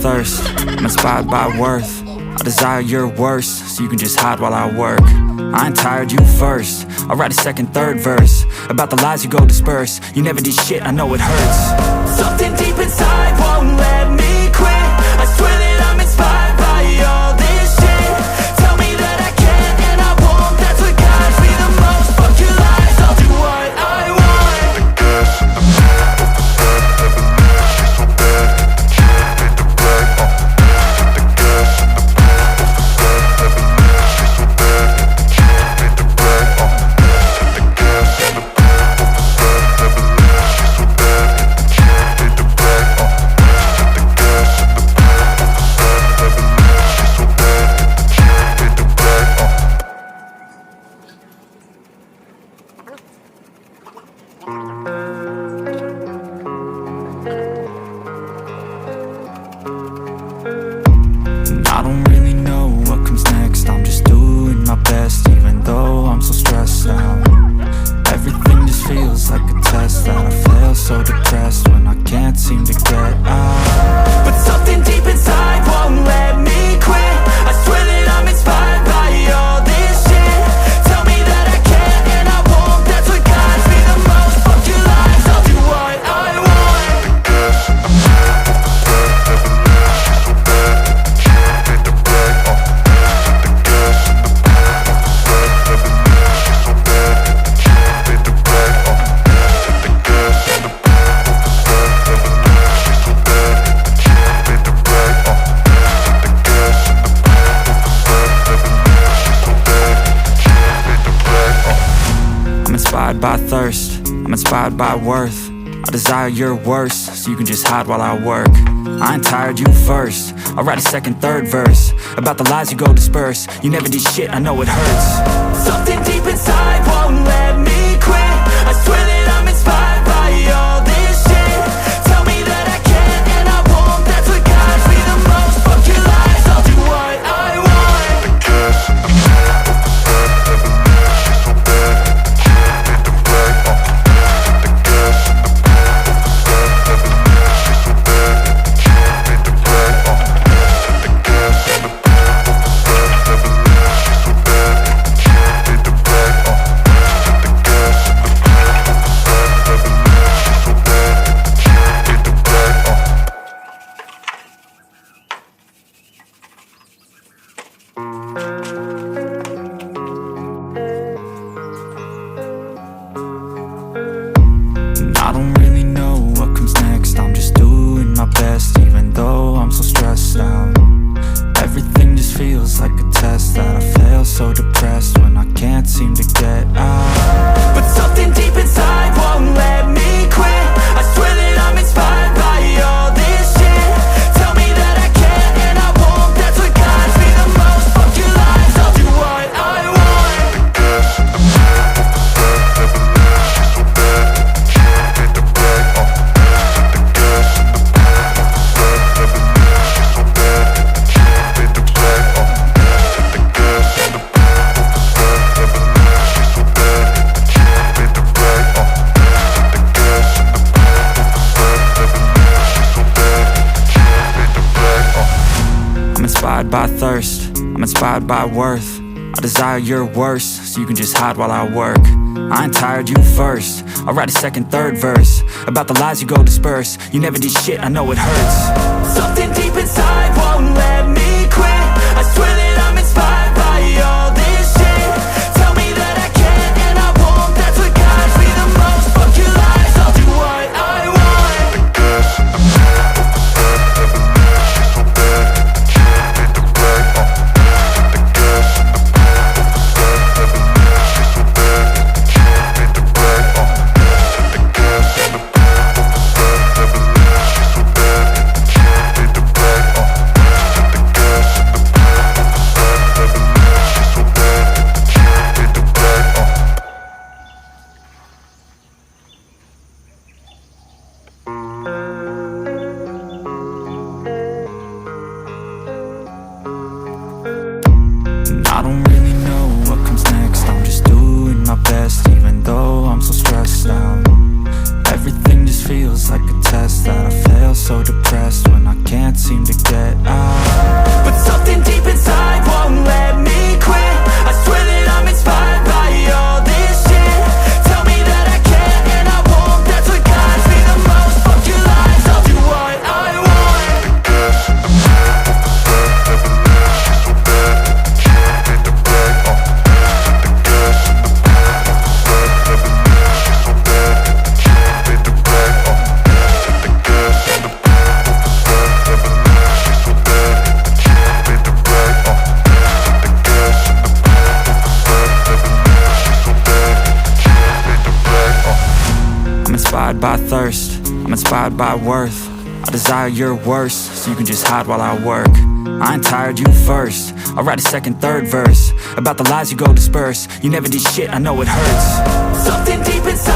thirst, I'm inspired by worth. I desire your worst, so you can just hide while I work. I ain't tired, you first. I'll write a second, third verse about the lies you go disperse. You never did shit, I know it hurts. Something deep inside won't let me quit. I swear that I'm inspired by all this shit. Tell me that I can and I won't. That's what guides me the most. Fuck your lies, I'll do what I want. The gas in the back of the set, never knew she's so bad. She made the brag, the gas in the back of the set, never knew she's so bad. She made the brag, the gas in the back of the set, never knew she's so bad. She made the brag, the gas in the back of the set, never knew she's so bad. She made the brag, I don't really know what comes next. I'm just doing my best, even though I'm so stressed out. Everything just feels like a test that I fail, so depressed when I can't seem to get out. But something deep inside won't let me quit. I swear that I'm inspired by all this shit. Tell me that I can and I won't. That's what guides me the most. Fuck your lies, I'll do what I want. the gas in the back of the set, never knew she's so bad. She made the brag, the gas in the back of the set, never knew she's so bad. She made the brag, the gas in the back of the set, never knew she's so bad. She made the brag, the gas in the back of the set, never knew she's so bad. She made the brag, I'm inspired by thirst, I'm inspired by worth. I desire your worst, so you can just hide while I work. I ain't tired, you first. I'll write a second, third verse about the lies you go disperse. You never did shit, I know it hurts. Something deep inside won't let me quit. I swear that I'm inspired by all this shit. Tell me that I can and I won't. That's what guides me the most. Fuck your lies, I'll do what I want. the gas in the back of the set, never knew she's so bad. She made the brag, the gas in the back of the set, never knew she's so bad. She made the brag, the gas in the back of the set, never knew she's so bad. She made the brag, the gas in the back of the set, never knew she's so bad. She made the brag, I don't really know what comes next. I'm just doing my best, even though I'm so stressed out. Everything just feels like a test that I fail, so depressed when I can't seem to get out. But something deep inside won't let me quit. I swear that I'm inspired by all this shit. Tell me that I can and I won't. That's what guides me the most. Fuck your lies, I'll do what I want. the gas in the back of the set, never knew she's so bad. She made the brag, the gas in the back of the set, never knew she's so bad. She made the brag, the gas in the back of the set, never knew she's so bad. She made the brag, the gas in the back of the set, never knew she's so bad. She made the brag, I'm inspired by thirst, I'm inspired by worth. I desire your worst, so you can just hide while I work. I ain't tired, you first. I'll write a second, third verse about the lies you go disperse. You never did shit, I know it hurts. Something deep inside won't let me quit. I swear that I'm inspired by all this shit. Tell me that I can and I won't. That's what guides me the most. Fuck your lies, I'll do what I want. the gas in the back of the set, never knew she's so bad. She made the brag, the gas in the back of the set, never knew she's so bad. She made the brag, the gas in the back of the set, never knew she's so bad. She made the brag, the gas in the back of the set, never knew she's so bad. She made the brag, I don't really know what comes next. I'm just doing my best, even though I'm so stressed out. Everything just feels like a test that I fail, so depressed when I can't seem to get inspired by worth. I desire your worst, so you can just hide while I work. I ain't tired, you first. I'll write a second, third verse about the lies you go disperse. You never did shit, I know it hurts. Something deep inside